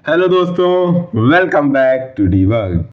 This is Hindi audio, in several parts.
हेलो दोस्तों, welcome back to debug.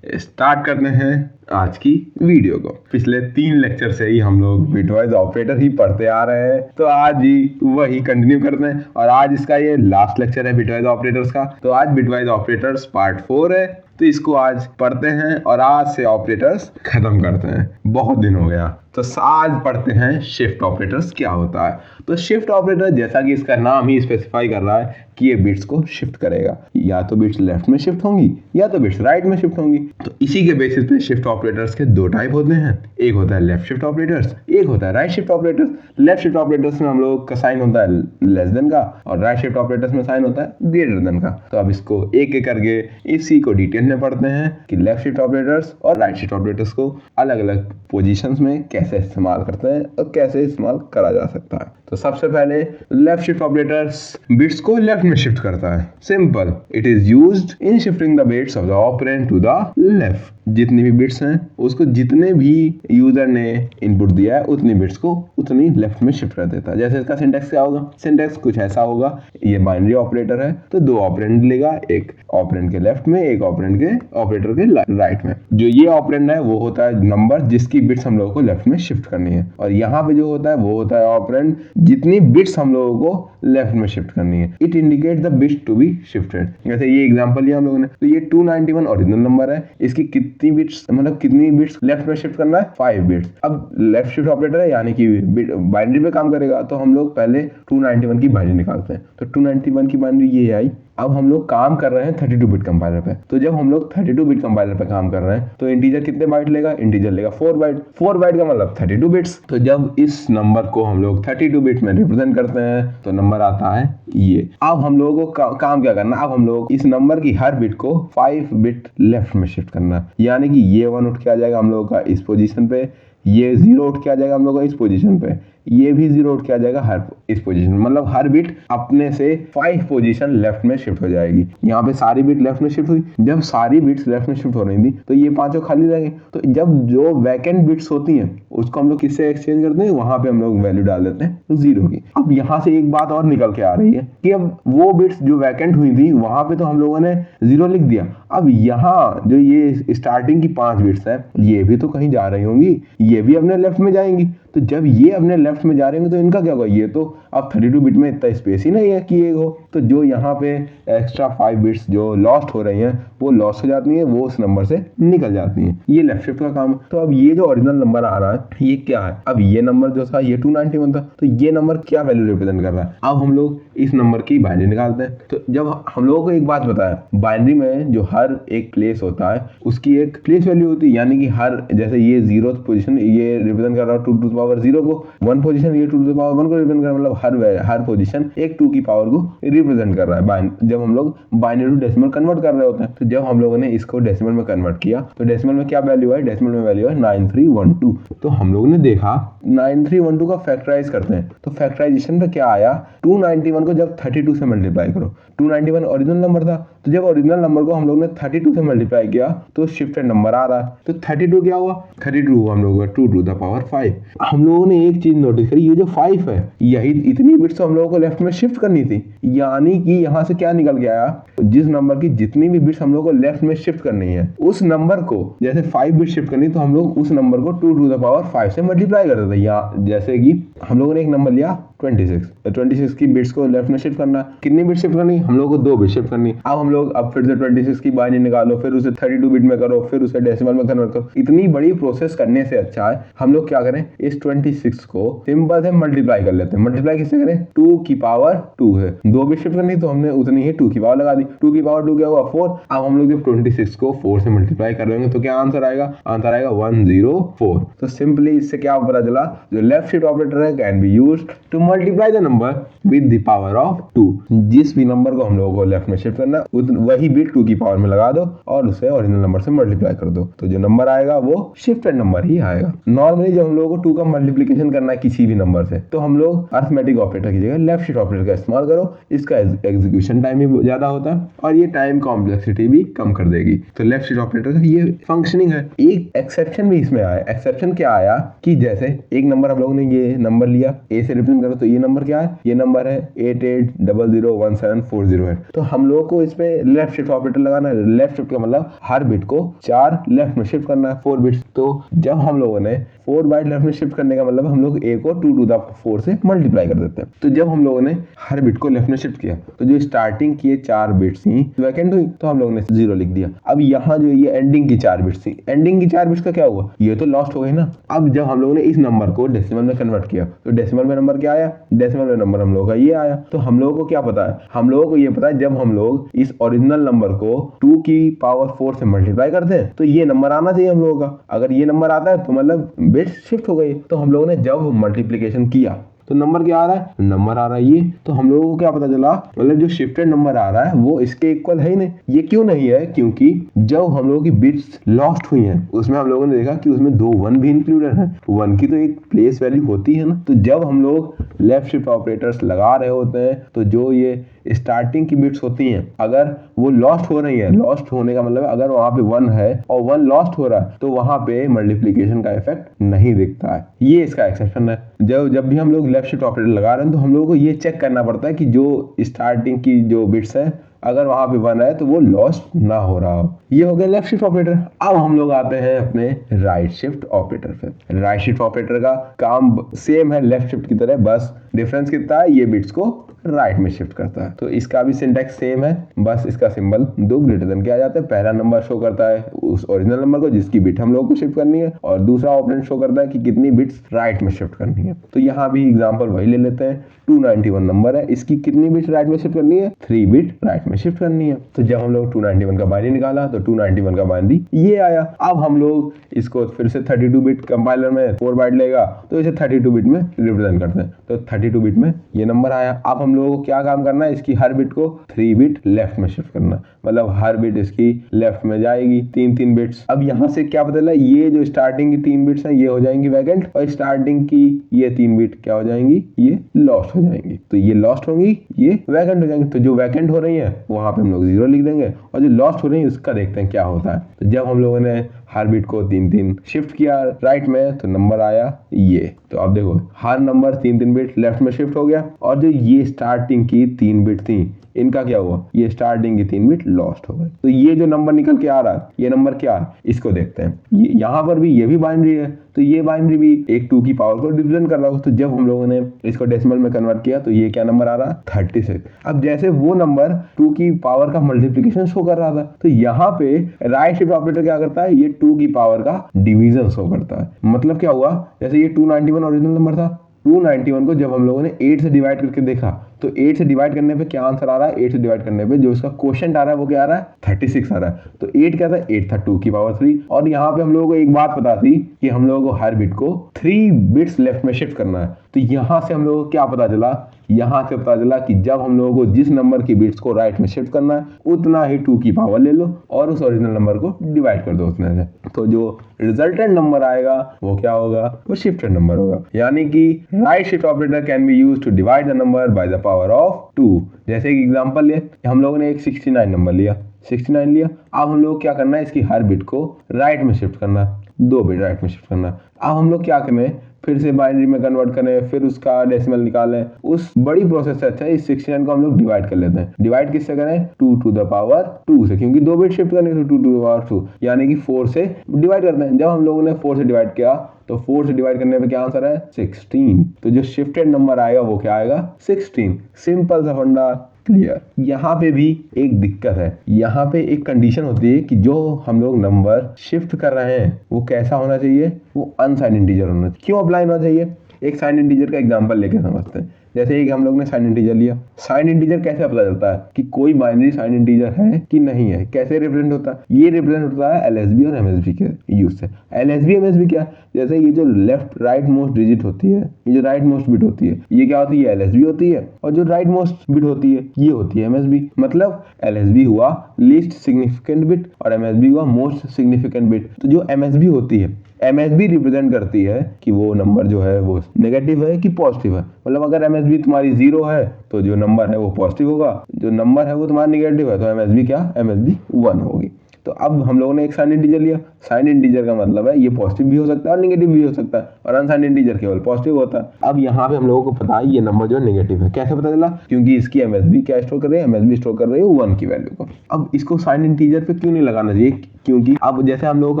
Start करते हैं आज की वीडियो को। पिछले 3 लेक्चर से ही हम लोग बिटवाइज ऑपरेटर ही पढ़ते आ रहे हैं, तो आज ही वही कंटिन्यू करते हैं और आज इसका ये लास्ट लेक्चर है बिटवाइज ऑपरेटर्स का। तो आज बिटवाइज ऑपरेटर्स पार्ट 4 है, तो इसको आज पढ़ते हैं और आज से ऑपरेटर्स खत्म करते हैं। बहुत दिन हो गया, तो आज पढ़ते हैं शिफ्ट ऑपरेटर्स क्या होता है। तो शिफ्ट ऑपरेटर, जैसा कि इसका नाम ही स्पेसिफाई कर रहा है कि ये बिट्स को शिफ्ट करेगा, या तो बिट्स लेफ्ट में शिफ्ट होंगी या तो बिट्स राइट में शिफ्ट होंगी। तो इसी के बेसिस पे शिफ्ट ऑपरेटर्स के 2 टाइप होते हैं, एक होता है लेफ्ट शिफ्ट ऑपरेटर्स, एक होता है right shift operators. Left shift operators में हम लोग का साइन होता है लेस देन का और राइट शिफ्ट ऑपरेटर्स में साइन होता है ग्रेटर देन का। तो अब इसको एक एक करके इसी को डिटेल में पढ़ते हैं कि लेफ्ट शिफ्ट ऑपरेटर्स और राइट शिफ्ट ऑपरेटर्स को अलग अलग पोजीशंस में कैसे इस्तेमाल करते हैं और कैसे इस्तेमाल करा जा सकता है। तो सबसे पहले लेफ्ट शिफ्ट ऑपरेटर्स बिट्स को लेफ्ट में शिफ्ट करता है। Simple, it is used in shifting the bits of the operand to the left. जितनी भी बिट्स हैं उसको जितने भी यूजर ने इनपुट दिया है उतनी बिट्स को उतनी लेफ्ट में शिफ्ट कर देता है। जैसे इसका सिंटैक्स क्या होगा, सिंटैक्स कुछ ऐसा होगा, ये बाइनरी ऑपरेटर है तो 2 ऑपरेंड लेगा, एक ऑपरेंड के लेफ्ट में, एक ऑपरेंड के ऑपरेटर के राइट में। जो ये ऑपरेंड है वो होता है नंबर जिसकी बिट्स हम लोगों को लेफ्ट में शिफ्ट करनी है, और यहाँ पे जो होता है वो होता है ऑपरेंड जितनी बिट्स हम लोगों को लेफ्ट में शिफ्ट करनी है। It indicate the bits to be shifted. जैसे ये एग्जांपल लिया हम लोगों ने, तो ये 291 ओरिजिनल नंबर है, इसकी कितनी बिट्स मतलब कितनी बिट्स लेफ्ट में शिफ्ट करना है, 5 बिट्स। अब लेफ्ट शिफ्ट ऑपरेटर है यानी कि बाइनरी पे काम करेगा, तो हम लोग पहले 291 की बाइनरी निकालते हैं। तो 291 की बाइनरी ये आई। अब हम लोग काम कर रहे हैं 32 बिट कंपाइलर पे, तो जब हम लोग 32 बिट कंपाइलर पे काम कर रहे हैं तो इंटीजर कितने बाइट लेगा, इंटीजर लेगा 4 बाइट। 4 बाइट का मतलब 32 बिट्स। तो जब इस नंबर को हम लोग 32 बिट में रिप्रेजेंट करते हैं तो नंबर आता है ये। अब हम लोगों को काम क्या करना, अब हम लोग इस नंबर की हर बिट को 5 बिट लेफ्ट में शिफ्ट करना, यानी कि ये 1 उठ के आ जाएगा हम लोगों का इस पोजीशन पे, ये 0 उठ के आ जाएगा हम लोग का इस पोजीशन पे, ये भी 0 उठ के आ जाएगा हर इस पोजीशन में। मतलब हर बिट अपने से 5 पोजीशन लेफ्ट में शिफ्ट हो जाएगी। यहाँ पे सारी बिट लेफ्ट में शिफ्ट हुई। जब सारी बिट्स लेफ्ट में शिफ्ट हो रही थी तो ये 5 खाली रहेंगे। तो जब जो वैकेंट बिट्स होती हैं उसको हम लोग किससे एक्सचेंज करते हैं, वहां पे हम लोग वैल्यू डाल देते हैं 0 की। अब यहाँ से एक बात और निकल के आ रही है कि अब वो बिट्स जो वैकेंट हुई थी वहां पे तो हम लोगों ने 0 लिख दिया। अब यहाँ जो ये स्टार्टिंग की 5 बिट्स है ये भी तो कहीं जा रही होंगी, ये भी अपने लेफ्ट में जाएंगी। तो जब ये अपने लेफ्ट में जा रहे होंगे तो इनका क्या होगा, ये तो अब 32 बिट में इतना स्पेस ही नहीं है कि ये हो। तो जो यहाँ पे एक्स्ट्रा 5 बिट्स जो लॉस्ट हो रही हैं वो लॉस्ट हो जाती हैं, वो उस नंबर से निकल जाती हैं। ये लेफ्ट शिफ्ट का काम है। तो अब ये जो ओरिजिनल नंबर आ रहा है ये क्या है, अब ये नंबर जो था ये 291 था, तो ये नंबर क्या वैल्यू रिप्रेजेंट कर रहा है। अब हम लोग इस नंबर की बाइनरी निकालते हैं। तो जब हम लोगों को एक बात पता है, बाइनरी में जो हर एक प्लेस होता है उसकी एक प्लेस वैल्यू होती है, यानी कि हर जैसे ये 0th पोजीशन ये रिप्रेजेंट कर रहा है 2 टू द पावर 0 को, 1 पोजीशन ये 2 टू द पावर 1 को रिप्रेजेंट कर रहा है, मतलब हर पोजीशन एक 2 की पावर को रिप्रेजेंट कर रहा है। जब हम लोग बाइनरी टू डेसिमल कन्वर्ट कर रहे होते हैं, तो जब हम लोगों ने इसको डेसिमल में कन्वर्ट किया तो डेसिमल में क्या वैल्यू है, डेसिमल में वैल्यू है 9312। तो हम लोगों ने देखा 9312 का फैक्टराइज करते हैं, तो फैक्टराइजेशन पे क्या आया, 291 को जब 32 से मल्टीप्लाई करो, 291 ओरिजिनल नंबर था, तो जब ओरिजिनल नंबर को हम लोग ने 32 से मल्टीप्लाई किया तो शिफ्टेड नंबर आ रहा है। तो 32 क्या हुआ, 32 हुआ हम लोगों का 2 टू द पावर 5। हम लोगों ने एक चीज नोटिस करी, ये जो 5 है यही इतनी बिट्स तो हम लोगों को लेफ्ट में शिफ्ट करनी थी, यानी कि यहाँ से क्या निकल के आया, जिस नंबर की जितनी भी बिट्स हम लोग को लेफ्ट में शिफ्ट करनी है उस नंबर को जैसे 5 बिट शिफ्ट करनी, तो हम लोग उस नंबर को 2 टू द पावर 5 से मल्टीप्लाई कर देते हैं। यहाँ जैसे कि हम लोगों ने एक नंबर लिया 26 की बिट्स को लेफ्ट में शिफ्ट करना, कितनी बिट शिफ्ट करनी, हम लोग को 2 बिट शिफ्ट करनी। अब हम लोग अब फिर से 26 की बाइनरी निकालो, फिर उसे 32 बिट में करो, फिर उसे डेसिमल में कन्वर्ट करो। इतनी बड़ी प्रोसेस करने से अच्छा है हम लोग क्या करें, इस 26 को सिंपल से मल्टीप्लाई कर लेते हैं। मल्टीप्लाई किससे करें, 2 की पावर 2 है, 2 बिट शिफ्ट करनी तो हमने उतनी ही 2 की पावर लगा दी, 2 की पावर 2 क्या हुआ 4। अब हम लोग जब 26 को 4 से मल्टीप्लाई कर लेंगे तो क्या आंसर आएगा, आंसर आएगा 104। तो सिंपली इससे क्या पता चला, जो लेफ्ट शिफ्ट ऑपरेटर है can be used to multiply the number with the power of 2। जिस भी नंबर को हम लोगों को लेफ्ट में शिफ्ट करना वही बिट 2 की पावर में लगा दो और उसे ओरिजिनल नंबर से मल्टीप्लाई कर दो, तो जो नंबर आएगा वो शिफ्टेड नंबर ही आएगा। नॉर्मली जब हम लोगों को 2 का मल्टीप्लिकेशन करना है किसी भी नंबर से तो हम लोग अरिथमेटिक ऑपरेटर की जगह लेफ्ट शिफ्ट ऑपरेटर का इस्तेमाल करो, इसका एग्जीक्यूशन टाइम भी ज्यादा होता है और ये टाइम कॉम्प्लेक्सिटी भी कम कर देगी। तो लेफ्ट शिफ्ट ऑपरेटर का ये फंक्शनिंग है। एक एक्सेप्शन भी इसमें आया। एक्सेप्शन क्या आया कि जैसे एक नंबर हम लोगों ने ये नंबर नंबर लिया, ए से रिप्रेजेंट करो, तो ये नंबर क्या है, ये नंबर है 88001740 तो हम लोगों को इस पे लेफ्ट शिफ्ट ऑपरेटर लगाना है। लेफ्ट शिफ्ट का मतलब हर बिट को 4 लेफ्ट में शिफ्ट करना है, 4 बिट्स। तो जब हम लोगों ने 4 बाइट लेफ्ट में शिफ्ट करने का मतलब हम लोग ए को 2 to the 4 से मल्टीप्लाई कर देते हैं। तो जब हम लोगों ने हर बिट को लेफ्ट में शिफ्ट किया तो जो स्टार्टिंग की 4 बिट्स थी वैकेंट हुई, तो हम लोगों ने 0 लिख दिया। अब यहाँ जो ये एंडिंग की 4 बिट्स थी, एंडिंग की 4 बिट्स का क्या हुआ, ये तो लॉस्ट हो गई ना। अब जब हम लोगों ने इस नंबर को डेसिमल में कन्वर्ट किया तो डेसिमल में नंबर क्या आया, डेसिमल में नंबर हम लोगों का ये आया। तो हम लोगों को क्या पता है, हम लोगों को ये पता है जब हम लोग इस ओरिजिनल नंबर को 2 की पावर 4 से मल्टीप्लाई करते हैं तो ये नंबर आना चाहिए हम लोगों का। अगर ये नंबर आता है तो मतलब बिट्स शिफ्ट हो गई। तो हम लोगों ने जब मल्टीप्लिकेशन किया तो नंबर क्या आ रहा है, नंबर आ रहा है ये। तो हम लोगों को क्या पता चला, मतलब जो शिफ्टेड नंबर आ रहा है वो इसके इक्वल है ही नहीं। ये क्यों नहीं है, क्योंकि जब हम लोगों की बिट्स लॉस्ट हुई हैं उसमें हम लोगों ने देखा कि उसमें 2 1 भी इंक्लूडेड है। 1 की तो एक प्लेस वैल्यू होती है ना। तो जब हम लोग लेफ्ट शिफ्ट ऑपरेटर्स लगा रहे होते हैं तो जो ये स्टार्टिंग की बिट्स होती हैं अगर वो लॉस्ट हो रही है, लॉस्ट होने का मतलब अगर वहां पे 1 है और 1 लॉस्ट हो रहा है तो वहां पे मल्टीप्लिकेशन का इफेक्ट नहीं दिखता है। ये इसका एक्सेप्शन है। जब भी हम लोग लेफ्ट शिफ्ट ऑपरेटर लगा रहे हैं तो हम लोगों को ये चेक करना पड़ता है कि जो स्टार्टिंग की जो बिट्स है अगर वहां पे 1 है तो वो लॉस्ट ना हो रहा हो। ये हो गया लेफ्ट शिफ्ट ऑपरेटर। अब हम लोग आते हैं अपने राइट शिफ्ट ऑपरेटर पे। राइट शिफ्ट ऑपरेटर का काम सेम है लेफ्ट शिफ्ट की तरह, बस डिफरेंस कितना है, ये बिट्स को राइट में शिफ्ट करता है। तो इसका भी सिंटैक्स सेम है, बस इसका सिंबल 2 ग्रेटर देन के आ जाता है। पहला नंबर शो करता है उस ओरिजिनल नंबर को जिसकी बिट हम लोग को शिफ्ट करनी है और दूसरा ऑपरेंड शो करता है कि कितनी बिट्स राइट में शिफ्ट करनी है। तो यहाँ भी एग्जांपल वही ले लेते हैं। 291 नंबर है, इसकी कितनी बिट्स राइट में शिफ्ट करनी है, 3 बिट राइट में शिफ्ट करनी है। तो जब हम लोग 291 का बाइनरी निकाला तो 291 का बाइनरी ये आया। अब हम लोग इसको फिर से 32 बिट कंपाइलर में 4 बाइट लेगा तो इसे 32 बिट में रिप्रेजेंट करते हैं। तो 32 बिट में ये नंबर आया। अब हम लोगों को क्या काम करना है, इसकी हर बिट को 3 बिट लेफ्ट में शिफ्ट करना, मतलब हर बिट इसकी लेफ्ट में जाएगी 3 बिट्स। अब यहाँ से क्या पता चला, ये जो स्टार्टिंग की 3 बिट्स हैं ये हो जाएंगी वैकेंट और स्टार्टिंग की ये 3 बिट क्या हो जाएंगी, ये लॉस्ट हो जाएंगी। तो ये लॉस्ट होंगी, ये वैकेंट हो जाएंगे। तो जो वैकेंट हो रही है वहां पे हम लोग 0 लिख देंगे और जो लॉस्ट हो रही है उसका देखते हैं क्या होता है। तो जब हम लोगों ने हर बिट को 3 शिफ्ट किया राइट में तो नंबर आया ये। तो अब देखो हर नंबर 3 बिट लेफ्ट में शिफ्ट हो गया और जो ये स्टार्टिंग की 3 बिट थी इनका क्या हुआ, ये स्टार्टिंग की 3 बिट लॉस्ट हो गए। तो ये जो नंबर निकल के आ रहा है ये नंबर क्या है, इसको देखते हैं। यहाँ पर भी ये भी बाइनरी है तो ये बाइनरी भी एक 2 की पावर को रिप्रेजेंट कर रहा हो। तो जब हम लोगों ने इसको डेसिमल में कन्वर्ट किया तो ये क्या नंबर आ रहा है, 36। अब जैसे वो नंबर 2 की पावर का मल्टीप्लिकेशन शो कर रहा था तो यहाँ पे राइट शिफ्ट ऑपरेटर क्या करता है, ये 2 की पावर का डिवीजन शो करता है। मतलब क्या हुआ, जैसे ये 291 ओरिजिनल नंबर था, 291 को जब हम लोगों ने 8 से डिवाइड करके देखा तो 8 से डिवाइड करने पे क्या आंसर आ रहा है, 8 से डिवाइड करने पे जो इसका क्वोशंट आ रहा है वो क्या आ रहा है, 36 आ रहा है। तो 8 क्या था, 8 था 2 की पावर 3। और यहाँ पे हम लोगों को एक बात पता थी कि हम लोगों को हर बिट को 3 बिट्स लेफ्ट में शिफ्ट करना है। तो यहाँ से हम लोगों को क्या पता चला, यहाँ से पता चला कि जब हम लोगों को जिस नंबर की बिट्स को राइट में शिफ्ट करना है उतना ही 2 की पावर ले लो और उस ओरिजिनल नंबर को डिवाइड कर दो उसमें से। तो जो रिजल्टेंट नंबर आएगा वो क्या होगा, वो शिफ्टेड नंबर होगा। यानी कि right shift operator can be used to divide the number by the power of 2। जैसे एक एग्जांपल ले, हम लोगों ने एक 69 नंबर लिया, 69 लिया। अब हम लोग क्या करना है, इसकी हर बिट को राइट में शिफ्ट करना, 2 बिट राइट में शिफ्ट करना। अब हम लोग क्या करें, फिर से बाइनरी में कन्वर्ट करें, फिर उसका डेसिमल निकालें। उस बड़ी प्रोसेस से अच्छा इस 69 को हम लोग डिवाइड कर लेते हैं। डिवाइड किससे करें, 2 to the power 2 से, क्योंकि 2 बिट शिफ्ट करने तो 2 to the power 2 यानी कि 4 से डिवाइड करते हैं। जब हम लोगों ने 4 से डिवाइड किया तो 4 से डिवाइड करने पे क्या आंसर है, 16। तो जो शिफ्टेड नंबर आएगा वो क्या आएगा, 16। सिंपल सा फंडा, क्लियर। यहाँ पे भी एक दिक्कत है, यहाँ पे एक कंडीशन होती है कि जो हम लोग नंबर शिफ्ट कर रहे हैं वो कैसा होना चाहिए, वो अनसाइंड इंटीजर होना चाहिए। क्यों अप्लाई होना चाहिए, एक साइंड इंटीजर का एग्जांपल लेके समझते हैं। जैसे एक हम लोग ने साइंड इंटीजर लिया, साइंड इंटीजर कैसे पता चलता है कि कोई बाइनरी साइंड इंटीजर है कि नहीं है, कैसे रिप्रेजेंट होता है, ये रिप्रेजेंट होता है एलएसबी और एमएसबी के यूज से। एलएसबी एमएसबी क्या है, जैसे ये जो लेफ्ट राइट मोस्ट डिजिट होती है, ये जो राइट मोस्ट बिट होती है ये क्या होती है, एलएसबी होती है, और जो राइट मोस्ट बिट होती है ये होती है एमएसबी। मतलब एलएसबी हुआ लीस्ट सिग्निफिकेंट बिट और एमएसबी हुआ मोस्ट सिग्निफिकेंट बिट। तो जो एमएसबी होती है, एमएसबी रिप्रेजेंट करती है कि वो नंबर जो है वो नेगेटिव है कि पॉजिटिव है। मतलब अगर एमएसबी तुम्हारी 0 है तो जो नंबर है वो पॉजिटिव होगा, जो नंबर है वो तुम्हारा नेगेटिव है तो एमएसबी क्या, एमएसबी 1 होगी। तो अब हम लोगों ने एक साइन इंटीजर लिया। साइन इंटीजर का मतलब है ये पॉजिटिव भी हो सकता है और नेगेटिव भी हो सकता है, और अनसाइन इंटीजर केवल पॉजिटिव होता है। अब यहाँ पे हम लोगों को पता है ये नंबर जो है नेगेटिव है। कैसे पता चला? क्योंकि इसकी एमएसबी क्या स्टोर कर रही है, एमएसबी स्टोर कर रही है 1 की वैल्यू को। अब इसको साइन इंटीजर पे क्यों नहीं लगाना चाहिए? क्योंकि अब जैसे हम लोग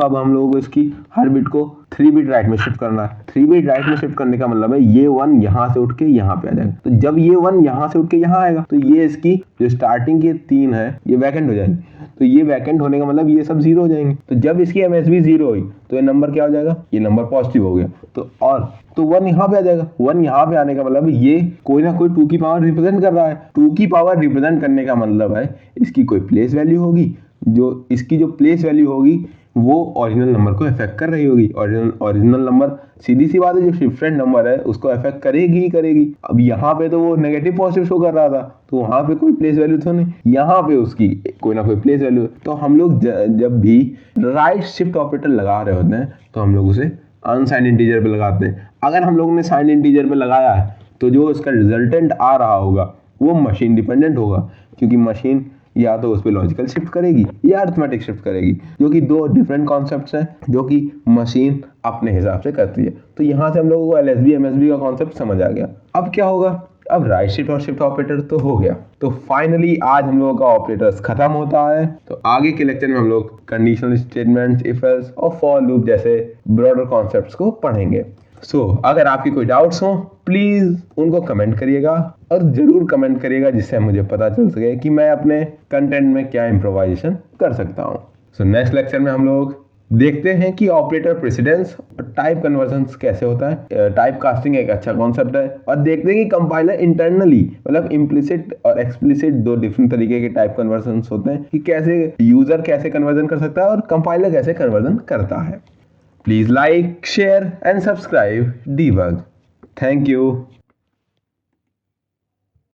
को इसकी हर बिट को 3 बिट राइट में शिफ्ट करना है। 3 बिट राइट में शिफ्ट करने का मतलब है ये 1 यहाँ से उठ के यहाँ पे आ जाएगा। तो जब ये 1 यहाँ से उठ के यहाँ आएगा तो ये इसकी जो स्टार्टिंग के 3 है ये वैकेंट हो जाएंगे। तो ये वैकेंट होने का मतलब ये सब 0 हो जाएंगे। तो जब इसकी एमएसबी 0 हुई तो ये नंबर क्या हो जाएगा? ये नंबर पॉजिटिव हो गया। तो 1 यहाँ पे आ जाएगा। 1 यहाँ पे आने का मतलब ये कोई ना कोई 2 की पावर रिप्रेजेंट कर रहा है। 2 की पावर रिप्रेजेंट करने का मतलब है इसकी कोई प्लेस वैल्यू होगी, जो इसकी जो प्लेस वैल्यू होगी वो ओरिजिनल नंबर को अफेक्ट कर रही होगी। ओरिजिनल नंबर सीधी सी बात है, जो डिफरेंट नंबर है उसको अफेक्ट करेगी ही करेगी। अब यहाँ पे तो वो नेगेटिव पॉजिटिव शो कर रहा था, तो वहाँ पे कोई प्लेस वैल्यू तो नहीं, यहाँ पे उसकी कोई ना कोई प्लेस वैल्यू। तो हम लोग जब भी राइट शिफ्ट ऑपरेटर लगा रहे होते हैं तो हम लोग उसे अनसाइन इंटीजर पे लगाते हैं। अगर हम लोगों ने साइन इंटीजर पे लगाया है तो जो इसका रिजल्टेंट आ रहा होगा वो मशीन डिपेंडेंट होगा, क्योंकि मशीन या तो उस पर लॉजिकल शिफ्ट करेगी या अरिथमेटिक शिफ्ट करेगी, जो कि दो डिफरेंट कॉन्सेप्ट्स हैं जो कि मशीन अपने हिसाब से करती है। तो यहाँ से हम लोगों को एलएसबी एमएसबी का कॉन्सेप्ट समझ आ गया। अब क्या होगा? अब राइट शिफ्ट और शिफ्ट ऑपरेटर तो हो गया। तो फाइनली आज हम लोगों का ऑपरेटर्स खत्म होता है। तो आगे के लेक्चर में हम लोग कंडीशनल स्टेटमेंट्स, इफ एल्स और फॉर लूप जैसे ब्रॉडर कॉन्सेप्ट्स को पढ़ेंगे। अगर आपकी कोई डाउट्स हो प्लीज उनको कमेंट करिएगा, और जरूर कमेंट करिएगा जिससे मुझे पता चल सके कि मैं अपने कंटेंट में क्या इम्प्रोवाइजेशन कर सकता हूँ। नेक्स्ट लेक्चर में हम लोग देखते हैं कि ऑपरेटर प्रेसिडेंस और टाइप कन्वर्जन कैसे होता है। टाइप कास्टिंग एक अच्छा कॉन्सेप्ट है, और देखते हैं कि कंपाइलर इंटरनली मतलब इम्प्लिसिट और एक्सप्लिसिट दो डिफरेंट तरीके के टाइप कन्वर्जन होते हैं कि कैसे यूजर कैसे कन्वर्जन कर सकता है और कंपाइलर कैसे कन्वर्जन करता है। Please like, share and subscribe Debug. Thank you.